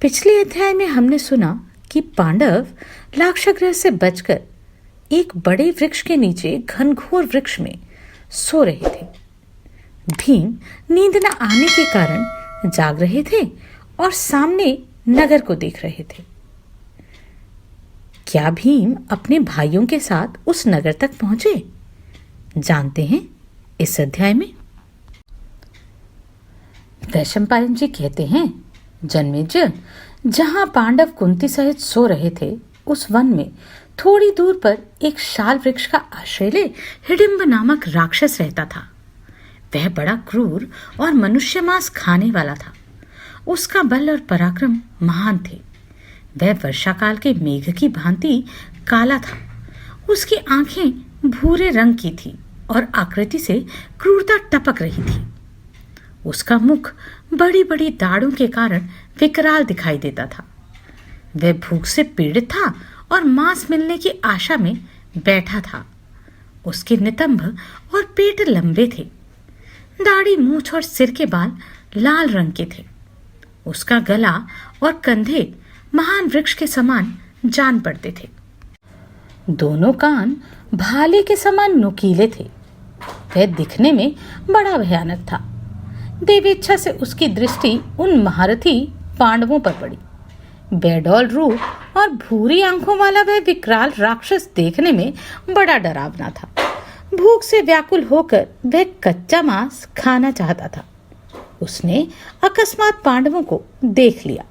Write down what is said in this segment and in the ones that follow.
पिछले अध्याय में हमने सुना कि पांडव लाक्षागृह से बचकर एक बड़े वृक्ष के नीचे घनघोर वृक्ष में सो रहे थे। भीम नींद न आने के कारण जाग रहे थे और सामने नगर को देख रहे थे। क्या भीम अपने भाइयों के साथ उस नगर तक पहुंचे? जानते हैं इस अध्याय में। वैशंपायन जी कहते हैं, जन्मेजय, जहां पांडव कुंती सहित सो रहे थे उस वन में थोड़ी दूर पर एक शाल वृक्ष का आश्रय ले हिडिंब नामक राक्षस रहता था। वह बड़ा क्रूर और मनुष्य मांस खाने वाला था। उसका बल और पराक्रम महान थे। वह वर्षाकाल के मेघ की भांति काला था। उसकी आंखें भूरे रंग की थी और आकृति से क्रूरता टपक रही थी। उसका मुख बड़ी बड़ी दाढ़ों के कारण विकराल दिखाई देता था। वह भूख से पीड़ित था और मांस मिलने की आशा में बैठा था। उसके नितंब और पेट लंबे थे। दाढ़ी, मूछ और सिर के बाल लाल रंग के थे। उसका गला और कंधे महान वृक्ष के समान जान पड़ते थे। दोनों कान भाले के समान नुकीले थे। वह दिखने में बड़ा भयानक था। देवेच्छा से उसकी दृष्टि उन महारथी पांडवों पर पड़ी। बेडौल रूप और भूरी आंखों वाला वह विकराल राक्षस देखने में बड़ा डरावना था। भूख से व्याकुल होकर वह कच्चा मांस खाना चाहता था। उसने अकस्मात पांडवों को देख लिया।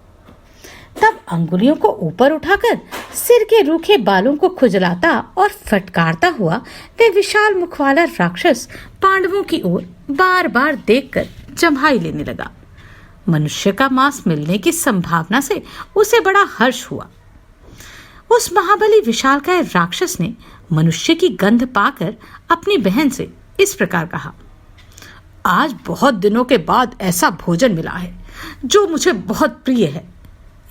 तब अंगुलियों को ऊपर उठाकर सिर के रूखे बालों को खुजलाता और फटकारता हुआ वह विशाल मुख वाला राक्षस पांडवों की ओर बार बार देखकर जम्हाई लेने लगा। मनुष्य का मांस मिलने की संभावना से उसे बड़ा हर्ष हुआ। उस महाबली विशालकाय राक्षस ने मनुष्य की गंध पाकर अपनी बहन से इस प्रकार कहा, आज बहुत दिनों के बाद ऐसा भोजन मिला है जो मुझे बहुत प्रिय है।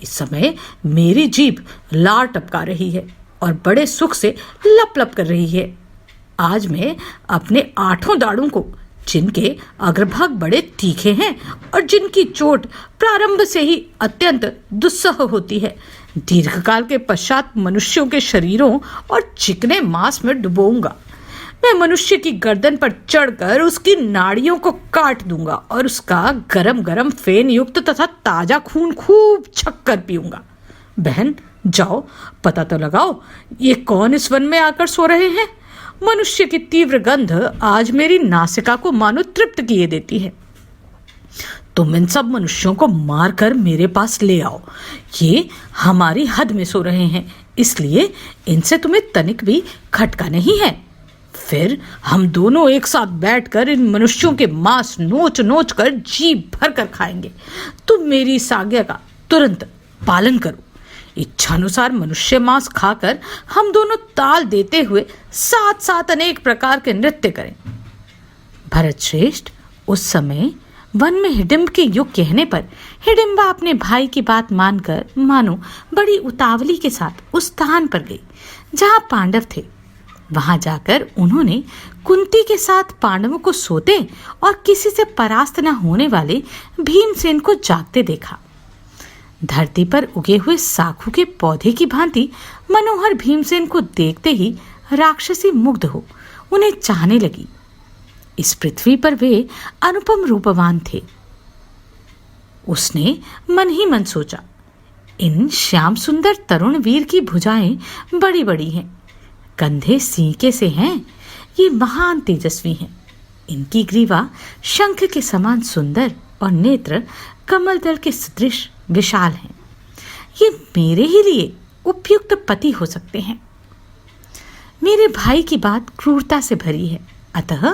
इस समय मेरी जीभ लार टपका रही है और बड़े सुख से लप लप कर रही है। आज मैं अपने 8 दाढ़ों को, जिनके अग्रभाग बड़े तीखे हैं और जिनकी चोट प्रारंभ से ही अत्यंत दुस्सह होती है, दीर्घकाल के पश्चात मनुष्यों के शरीरों और चिकने मांस में डुबोऊंगा। मैं मनुष्य की गर्दन पर चढ़कर उसकी नाड़ियों को काट दूंगा और उसका गरम गरम फेन युक्त तथा ताजा खून खूब छक्कर पीऊंगा। बहन, जाओ पता तो लगाओ, ये कौन इस वन में आकर सो रहे हैं। मनुष्य की तीव्र गंध आज मेरी नासिका को मानो तृप्त किए देती है। तुम इन सब मनुष्यों को मारकर मेरे पास ले आओ। ये हमारी हद में सो रहे हैं, इसलिए इनसे तुम्हें तनिक भी खटका नहीं है। फिर हम दोनों एक साथ बैठकर इन मनुष्यों के मांस नोच नोच कर जी भर कर खाएंगे। तुम मेरी इस आज्ञा का तुरंत पालन करो। इच्छानुसार मनुष्य मांस खाकर हम दोनों ताल देते हुए साथ साथ अनेक प्रकार के नृत्य करें। भरत श्रेष्ठ, उस समय वन में हिडिंब के युग कहने पर हिडिंबा अपने भाई की बात मानकर मानो बड़ी उतावली के साथ उस स्थान पर गई जहां पांडव थे। वहां जाकर उन्होंने कुंती के साथ पांडवों को सोते और किसी से परास्त न होने वाले भीमसेन को जागते देखा। धरती पर उगे हुए साखू के पौधे की भांति मनोहर भीमसेन को देखते ही राक्षसी मुग्ध हो उन्हें चाहने लगी। इस पृथ्वी पर वे अनुपम रूपवान थे। उसने मन ही मन सोचा, इन श्याम सुंदर तरुण वीर की भुजाएं बड़ी बड़ी हैं, कंधे सीके से हैं, ये महान तेजस्वी हैं। इनकी ग्रीवा शंख के समान सुंदर और नेत्र कमल दल के सदृश विशाल हैं। ये मेरे ही लिए उपयुक्त पति हो सकते हैं। मेरे भाई की बात क्रूरता से भरी है, अतः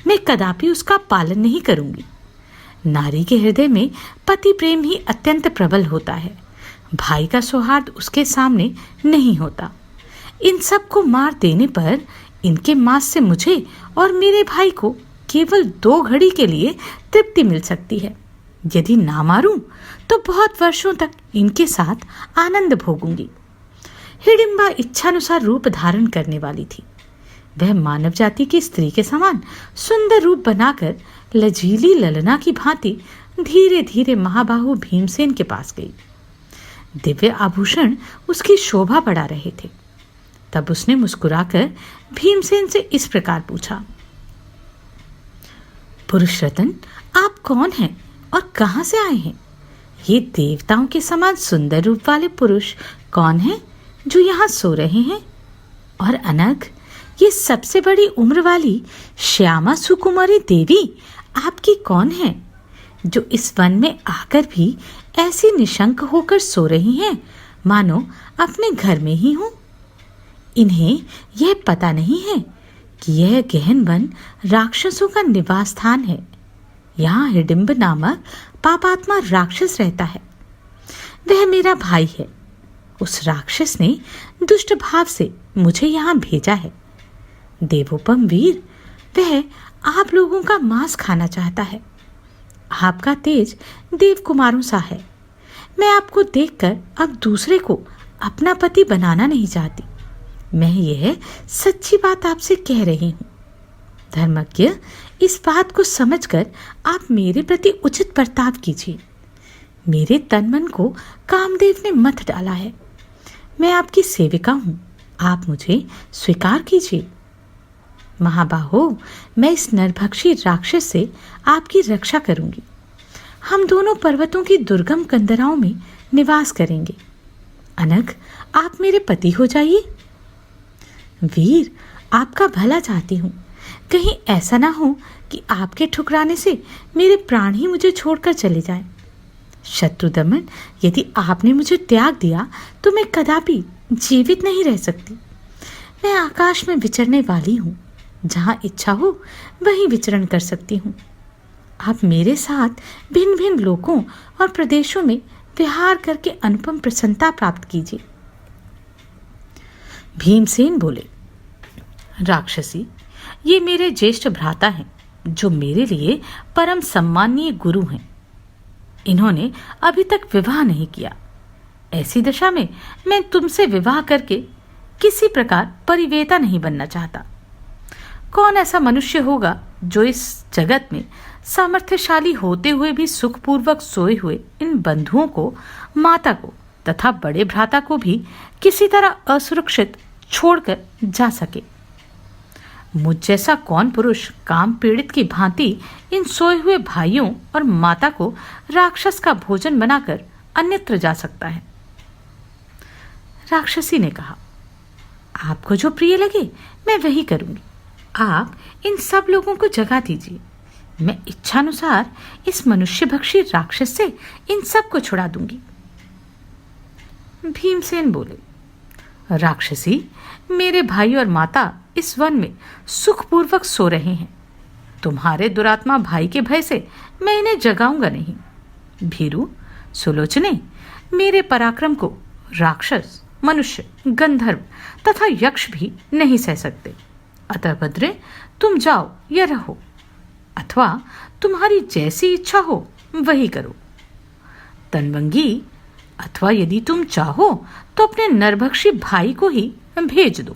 मैं कदापि उसका पालन नहीं करूंगी। नारी के हृदय में पति प्रेम ही अत्यंत प्रबल होता है। भाई का सौहार्द उसके सामने नहीं होता। इन सब को मार देने पर इनके मांस से मुझे और मेरे भाई को केवल 2 घड़ी के लिए तृप्ति मिल सकती है। यदि ना मारूं तो बहुत वर्षों तक इनके साथ आनंद भोगूंगी। हिडिंबा इच्छानुसार रूप धारण करने वाली थी। वह मानव जाति की स्त्री के समान सुंदर रूप बनाकर लजीली ललना की भांति धीरे धीरे महाबाहु भीमसेन के पास गई। दिव्य आभूषण उसकी शोभा बढ़ा रहे थे। तब उसने मुस्कुराकर भीमसेन से इस प्रकार पूछा, पुरुष रतन, आप कौन हैं और कहां से आए हैं? ये देवताओं के समान सुंदर रूप वाले पुरुष कौन हैं जो यहाँ सो रहे हैं? और अनघ, ये सबसे बड़ी उम्र वाली श्यामा सुकुमारी देवी आपकी कौन है, जो इस वन में आकर भी ऐसी निशंक होकर सो रही हैं मानो अपने घर में ही हो? इन्हें यह पता नहीं है कि यह गहन वन राक्षसों का निवास स्थान है। यहाँ हिडिंब नामक पापात्मा राक्षस रहता है। वह मेरा भाई है। उस राक्षस ने दुष्ट भाव से मुझे यहाँ भेजा है। देवोपम वीर, वह आप लोगों का मांस खाना चाहता है। आपका तेज देव कुमारों सा है। मैं आपको देखकर अब दूसरे को अपना पति बनाना नहीं चाहती। मैं यह सच्ची बात आपसे कह रही हूँ। धर्मज्ञ, इस बात को समझकर आप मेरे प्रति उचित बर्ताव कीजिए। मेरे तन मन को कामदेव ने मत डाला है। मैं आपकी सेविका हूँ, आप मुझे स्वीकार कीजिए। महाबाहो, मैं इस नरभक्षी राक्षस से आपकी रक्षा करूंगी। हम दोनों पर्वतों की दुर्गम कंदराओं में निवास करेंगे। अनघ, आप मेरे पति हो जाइए। वीर, आपका भला चाहती हूँ। कहीं ऐसा ना हो कि आपके ठुकराने से मेरे प्राण ही मुझे छोड़कर चले जाएं। शत्रुदमन, यदि आपने मुझे त्याग दिया तो मैं कदापि जीवित नहीं रह सकती। मैं आकाश में विचरने वाली हूँ। जहाँ इच्छा हो वहीं विचरण कर सकती हूँ। आप मेरे साथ भिन्न भिन्न लोकों और प्रदेशों में विहार करके अनुपम प्रसन्नता प्राप्त कीजिए। भीमसेन बोले, राक्षसी, ये मेरे ज्येष्ठ भ्राता हैं, जो मेरे लिए परम सम्माननीय गुरु हैं। इन्होंने अभी तक विवाह नहीं किया। ऐसी दशा में मैं तुमसे विवाह करके किसी प्रकार परिवेता नहीं बनना चाहता। कौन ऐसा मनुष्य होगा जो इस जगत में सामर्थ्यशाली होते हुए भी सुखपूर्वक सोए हुए इन बंधुओं को, माता को तथा बड़े भ्राता को भी किसी तरह असुरक्षित छोड़कर जा सके? मुझ जैसा कौन पुरुष काम पीड़ित की भांति इन सोए हुए भाइयों और माता को राक्षस का भोजन बनाकर अन्यत्र जा सकता है? राक्षसी ने कहा, आपको जो प्रिय लगे मैं वही करूंगी। आप इन सब लोगों को जगा दीजिए। मैं इच्छानुसार इस मनुष्यभक्षी राक्षस से इन सब को छुड़ा दूंगी। भीमसेन बोले, राक्षसी, मेरे भाई और माता इस वन में सुखपूर्वक सो रहे हैं। तुम्हारे दुरात्मा भाई के भय से मैं इन्हें जगाऊंगा नहीं। भीरू, सुलोचने, मेरे पराक्रम को राक्षस, मनुष्य, गंधर्व तथा यक्ष भी नहीं सह सकते। अतः भद्रे, तुम जाओ या रहो, अथवा तुम्हारी जैसी इच्छा हो वही करो। तनवंगी, अथवा यदि तुम चाहो तो अपने नरभक्षी भाई को ही भेज दो।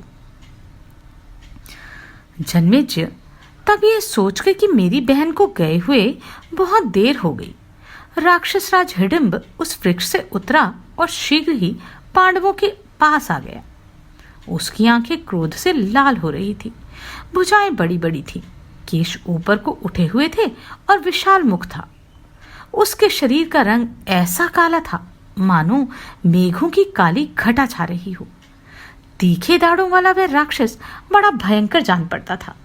जन्मेजय तब यह सोचकर कि मेरी बहन को गए हुए बहुत देर हो गई, राक्षस राज हिडिंब उस वृक्ष से उतरा और शीघ्र ही पांडवों के पास आ गया। उसकी आंखें क्रोध से लाल हो रही थी, भुजाएं बड़ी बड़ी थी, केश ऊपर को उठे हुए थे और विशाल मुख था। उसके शरीर का रंग ऐसा काला था मानो मेघों की काली घटा छा रही हो। तीखे दाढ़ों वाला वह राक्षस बड़ा भयंकर जान पड़ता था।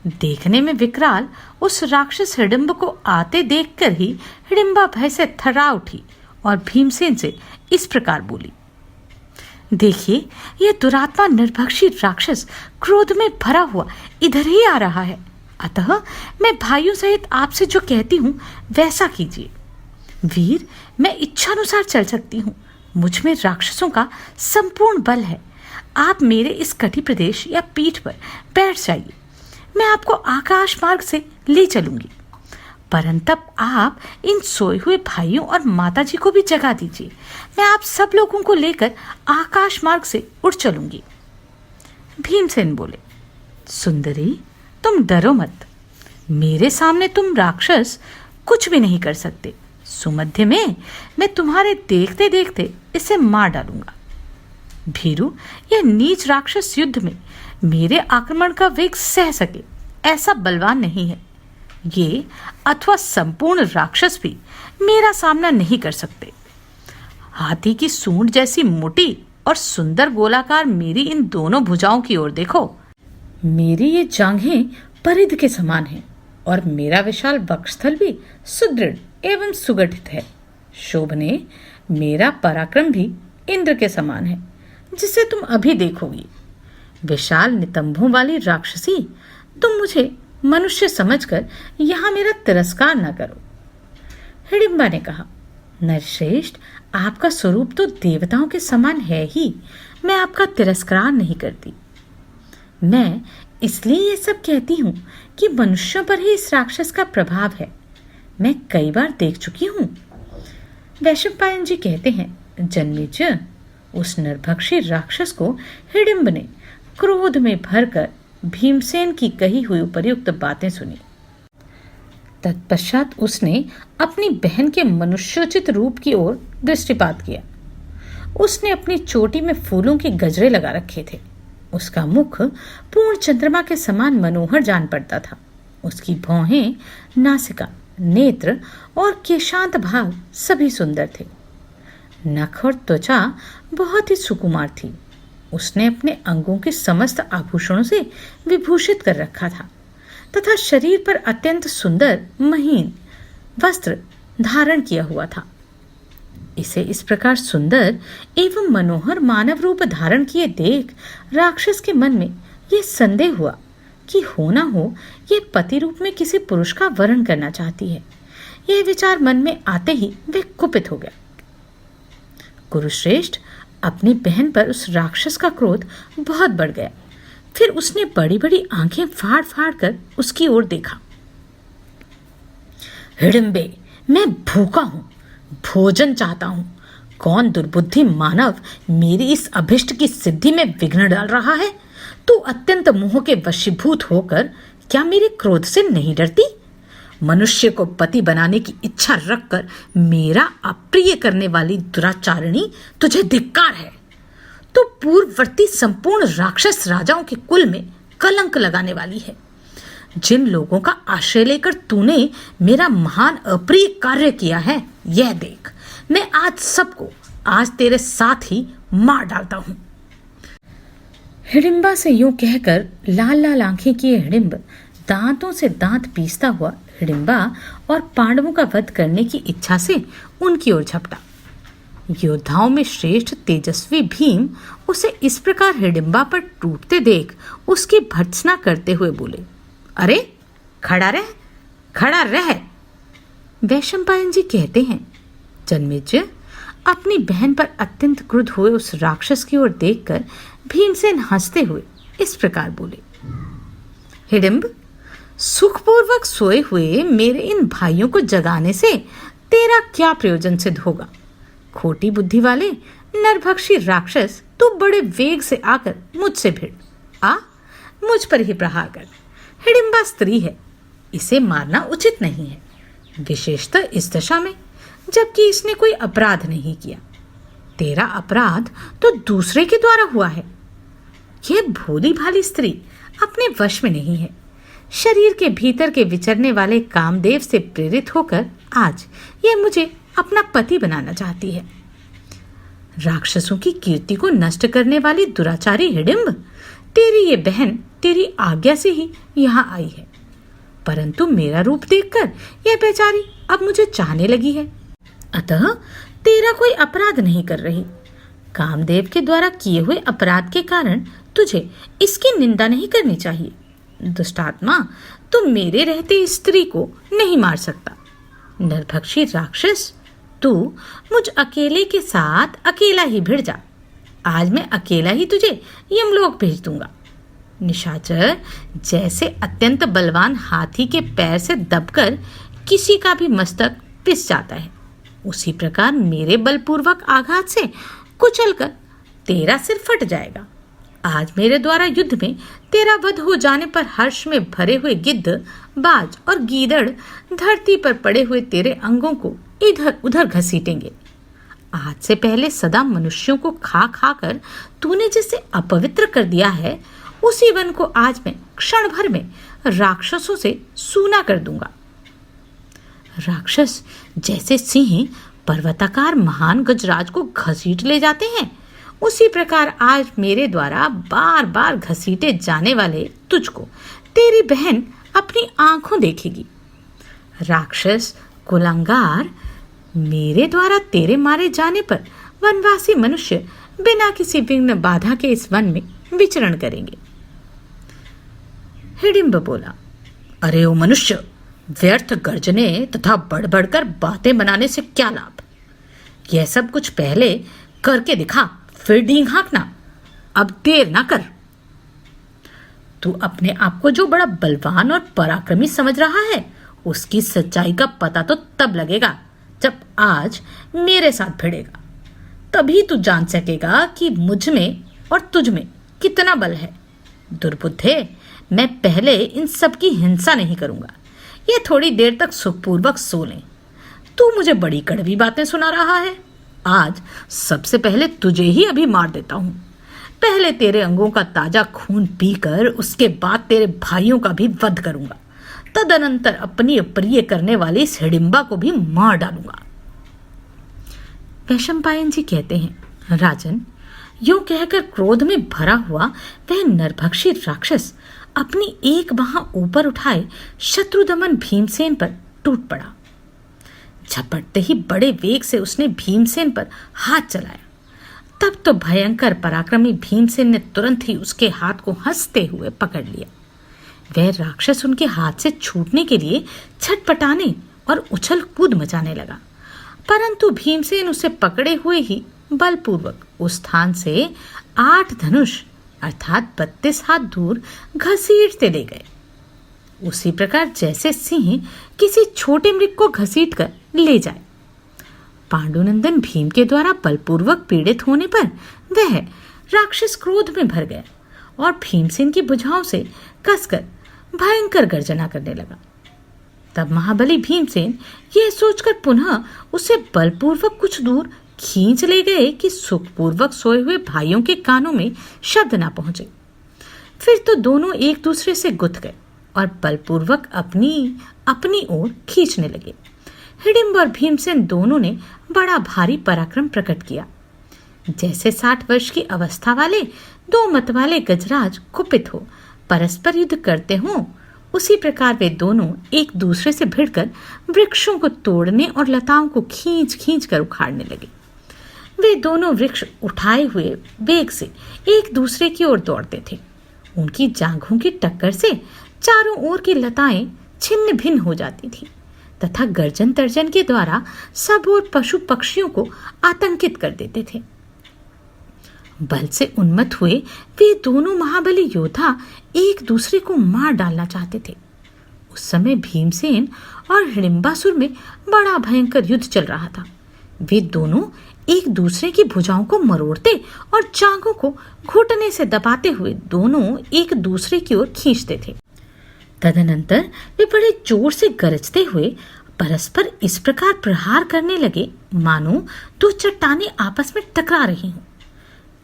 देखने में विकराल उस राक्षस हिडिंब को आते देखकर ही हिडिंबा भय से थर्रा उठी और भीमसेन से इस प्रकार बोली, देखिए, यह दुरात्मा निर्भक्षी राक्षस क्रोध में भरा हुआ इधर ही आ रहा है। अतः मैं भाइयों सहित आपसे जो कहती हूँ वैसा कीजिए। वीर, मैं इच्छानुसार चल सकती हूँ। मुझ में राक्षसों का संपूर्ण बल है। आप मेरे इस कटी प्रदेश या पीठ पर बैठ जाइए। मैं आपको आकाश मार्ग से ले चलूंगी। परंतु आप इन सोए हुए भाइयों और माताजी को भी जगा दीजिए। मैं आप सब लोगों को लेकर आकाश मार्ग से उड़ चलूंगी। भीमसेन बोले, सुंदरी, तुम डरो मत। मेरे सामने तुम राक्षस कुछ भी नहीं कर सकते। सुमध्य में मैं तुम्हारे देखते देखते इसे मार डालूंगा। भीरू, यह नीच राक्षस युद्ध में मेरे आक्रमण का वेग सह सके ऐसा बलवान नहीं है। ये अथवा संपूर्ण राक्षस भी मेरा सामना नहीं कर सकते। हाथी की सूंड जैसी मोटी और सुंदर गोलाकार मेरी इन दोनों भुजाओं की ओर देखो। मेरी ये जांघें परिध के समान हैं और मेरा विशाल वक्षस्थल भी सुदृढ़ एवं सुगठित है। शोभने, मेरा पराक्रम भी इंद्र के समान है, जिसे तुम अभी देखोगी। विशाल नितंबों वाली राक्षसी, तुम मुझे मनुष्य समझकर यहाँ मेरा तिरस्कार न करो। हिडिंबा ने कहा, नरश्रेष्ठ, आपका स्वरूप तो देवताओं के समान है ही, मैं आपका तिरस्कार नहीं करती। मैं इसलिए ये सब कहती हूँ कि मनुष्यों पर ही इस राक्षस का प्रभाव है। मैं कई बार देख चुकी हूँ। वैशंपायन जी कहते हैं, जन्मेजय, उस नरभक्षी राक्षस को हिडिंब ने क्रोध में भरकर भीमसेन की कही हुई उपर्युक्त बातें सुनी। तत्पश्चात उसने अपनी बहन के मनुष्योचित रूप की ओर दृष्टिपात किया। उसने अपनी चोटी में फूलों के गजरे लगा रखे थे। उसका मुख पूर्ण चंद्रमा के समान मनोहर जान पड़ता था। उसकी भौहें, नासिका, नेत्र और केशांत भाग सभी सुंदर थे। नख और त्वचा बहुत ही सुकुमार थी। उसने अपने अंगों के समस्त आभूषणों से विभूषित कर रखा था तथा शरीर पर अत्यंत सुंदर महीन वस्त्र धारण किया हुआ था। इसे इस प्रकार सुंदर एवं मनोहर मानव रूप धारण किए देख राक्षस के मन में यह संदेह हुआ कि हो ना हो यह पति रूप में किसी पुरुष का वरण करना चाहती है। यह विचार मन में आते ही वह कुपित हो गया। कुरुश्रेष्ठ, अपनी बहन पर उस राक्षस का क्रोध बहुत बढ़ गया। फिर उसने बड़ी बड़ी आंखें फाड़ फाड़ कर उसकी ओर देखा। हिडिंबे, मैं भूखा हूं, भोजन चाहता हूं। कौन दुर्बुद्धि मानव मेरी इस अभिष्ट की सिद्धि में विघ्न डाल रहा है? तू अत्यंत मोह के वशीभूत होकर क्या मेरे क्रोध से नहीं डरती? मनुष्य को पति बनाने की इच्छा रखकर मेरा अप्रिय करने वाली दुराचारिणी, तुझे धिक्कार है। तो पूर्ववर्ती संपूर्ण राक्षस राजाओं के कुल में कलंक लगाने वाली है। जिन लोगों का आश्रय लेकर तूने मेरा महान अप्रिय कार्य किया है, यह देख, मैं आज तेरे साथ ही मार डालता हूं। हिडिंबा से यूं कहकर लाल लाल आंखें किए हिडिंब दांतों से दांत पीसता हुआ हिडिंबा और पांडवों का वध करने की इच्छा से उनकी ओर झपटा। योद्धाओं में श्रेष्ठ तेजस्वी भीम उसे इस प्रकार हिडिंबा पर टूटते देख उसकी भर्त्सना करते हुए बोले, अरे खड़ा रह। वैशंपायन जी कहते हैं, जन्मेजय, अपनी बहन पर अत्यंत क्रुद्ध हुए उस राक्षस की ओर देखकर भीमसेन हंसते हुए इस प्रकार बोले, हिडिंब, सुखपूर्वक सोए हुए मेरे इन भाइयों को जगाने से तेरा क्या प्रयोजन सिद्ध होगा? खोटी बुद्धि वाले नरभक्षी राक्षस, तू बड़े वेग से आकर मुझसे भिड़ आ, मुझ पर ही प्रहार कर। हिडिंबा स्त्री है, इसे मारना उचित नहीं है, विशेषतः इस दशा में जबकि इसने कोई अपराध नहीं किया। तेरा अपराध तो दूसरे के द्वारा हुआ है। यह भोली भाली स्त्री अपने वश में नहीं है। शरीर के भीतर के विचरने वाले कामदेव से प्रेरित होकर आज यह मुझे अपना पति बनाना चाहती है। राक्षसों की कीर्ति को नष्ट करने वाली दुराचारी हिडिंब, तेरी ये बहन तेरी आज्ञा से ही यहाँ आई है, परंतु मेरा रूप देखकर यह बेचारी अब मुझे चाहने लगी है। अतः तेरा कोई अपराध नहीं कर रही। कामदेव के द्वारा किए हुए अपराध के कारण तुझे इसकी निंदा नहीं करनी चाहिए। दुष्टात्मा, तू मेरे रहते इस स्त्री को नहीं मार सकता। नरभक्षी राक्षस, तू मुझ अकेले के साथ अकेला ही भिड़ जा। आज मैं अकेला ही तुझे यमलोक भेज दूंगा। निशाचर, जैसे अत्यंत बलवान हाथी के पैर से दबकर किसी का भी मस्तक पिस जाता है, उसी प्रकार मेरे बलपूर्वक आघात से कुचलकर तेरा सिर फट जाएगा। आज मेरे द्वारा युद्ध में तेरा वध हो जाने पर हर्ष में भरे हुए गिद्ध, बाज और गीदड़ धरती पर पड़े हुए तेरे अंगों को इधर उधर घसीटेंगे। आज से पहले सदा मनुष्यों को खा खा कर तूने जिसे अपवित्र कर दिया है, उसी वन को आज मैं क्षण भर में राक्षसों से सूना कर दूंगा। राक्षस जैसे सिंह पर्वताकार महान गजराज को घसीट ले जाते हैं, उसी प्रकार आज मेरे द्वारा बार बार घसीटे जाने वाले तुझको तेरी बहन अपनी आंखों देखेगी। राक्षस कुलंगार, मेरे द्वारा तेरे मारे जाने पर वनवासी मनुष्य बिना किसी विघ्न बाधा के इस वन में विचरण करेंगे। हिडिंब बोला, अरे ओ मनुष्य, व्यर्थ गर्जने तथा बढ़ बढ़कर बातें बनाने से क्या लाभ? यह सब कुछ पहले करके दिखा, फिर डींग हाँकना। अब देर ना कर। तू अपने आप को जो बड़ा बलवान और पराक्रमी समझ रहा है, उसकी सच्चाई का पता तो तब लगेगा जब आज मेरे साथ भिड़ेगा। तभी तू जान सकेगा कि मुझ में और तुझ में कितना बल है। दुर्बुद्धे, मैं पहले इन सब की हिंसा नहीं करूंगा। ये थोड़ी देर तक सुखपूर्वक सो लें। तू मुझे बड़ी कड़वी बातें सुना रहा है। आज सबसे पहले तुझे ही अभी मार देता हूं। पहले तेरे अंगों का ताजा खून पीकर उसके बाद तेरे भाइयों का भी वध करूंगा। तदनंतर अपनी अप्रिय करने वाली इस हिडिंबा को भी मार डालूंगा। वैशंपायन जी कहते हैं, राजन, यूं कहकर क्रोध में भरा हुआ वह नरभक्षी राक्षस अपनी एक बाह ऊपर उठाए शत्रुदमन भीमसेन पर टूट पड़ा। झपटते ही बड़े वेग से उसने भीमसेन पर हाथ चलाया। तब तो भयंकर पराक्रमी भीमसेन ने तुरंत ही उसके हाथ को हंसते हुए पकड़ लिया। वह राक्षस उनके हाथ से छूटने के लिए छटपटाने और उछल कूद मचाने लगा, परंतु भीमसेन उसे पकड़े हुए ही बलपूर्वक उस स्थान से 8 धनुष अर्थात 32 हाथ दूर घसीटते ले गए। उसी प्रकार जैसे सिंह किसी छोटे मृग को घसीट कर ले जाए। पांडुनंदन भीम के द्वारा बलपूर्वक पीड़ित होने पर वह राक्षस क्रोध में भर गया और भीमसेन की भुजाओं से कसकर भयंकर गर्जना करने लगा। तब महाबली भीमसेन यह सोचकर पुनः उसे बलपूर्वक कुछ दूर खींच ले गए कि सुखपूर्वक सोए हुए भाइयों के कानों में शब्द ना पहुंचे। फिर तो दोनों एक दूसरे से गुथ गए और बलपूर्वक अपनी अपनी ओर खींचने लगे। हिडिंब और भीमसेन दोनों ने बड़ा भारी पराक्रम प्रकट किया। जैसे 60 वर्ष की अवस्था वाले 2 मतवाले गजराज कुपित हो परस्पर युद्ध करते हों, उसी प्रकार वे दोनों एक दूसरे से भिड़कर वृक्षों को तोड़ने और लताओं को खींच खींच कर उखाड़ने लगे। वे दोनों वृक्ष उठाए हुए वेग से एक दूसरे की ओर दौड़ते थे। उनकी जांघों की टक्कर से चारों ओर की लताएं छिन्न भिन्न हो जाती थी तथा गर्जन तर्जन के द्वारा सब और पशु पक्षियों को आतंकित कर देते थे। बल से उन्मत्त हुए वे दोनों महाबली योद्धा एक दूसरे को मार डालना चाहते थे। उस समय भीमसेन और हिडिंबासुर में बड़ा भयंकर युद्ध चल रहा था। वे दोनों एक दूसरे की भुजाओं को मरोड़ते और जांघों को घुटने से दबाते हुए दोनों एक दूसरे की ओर खींचते थे। तदनंतर वे बड़े जोर से गरजते हुए परस्पर इस प्रकार प्रहार करने लगे मानो 2 चट्टानें आपस में टकरा रही हों।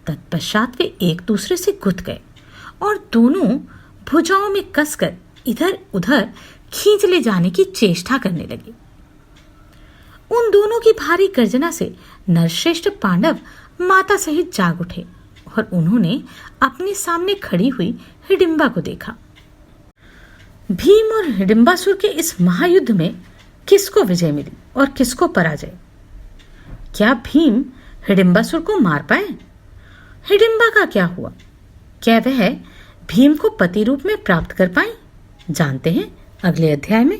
तत्पश्चात वे एक दूसरे से गुथ गए और दोनों भुजाओं में कसकर इधर उधर खींच ले जाने की चेष्टा करने लगे। उन दोनों की भारी गर्जना से नरश्रेष्ठ पांडव माता सहित जाग उठे और उन्होंने अपने सामने खड़ी हुई हिडिंबा को देखा। भीम और हिडिंबासुर के इस महायुद्ध में किसको विजय मिली और किसको पराजय? क्या भीम हिडिंबासुर को मार पाए? हिडिंबा का क्या हुआ? क्या वह भीम को पति रूप में प्राप्त कर पाए? जानते हैं अगले अध्याय में।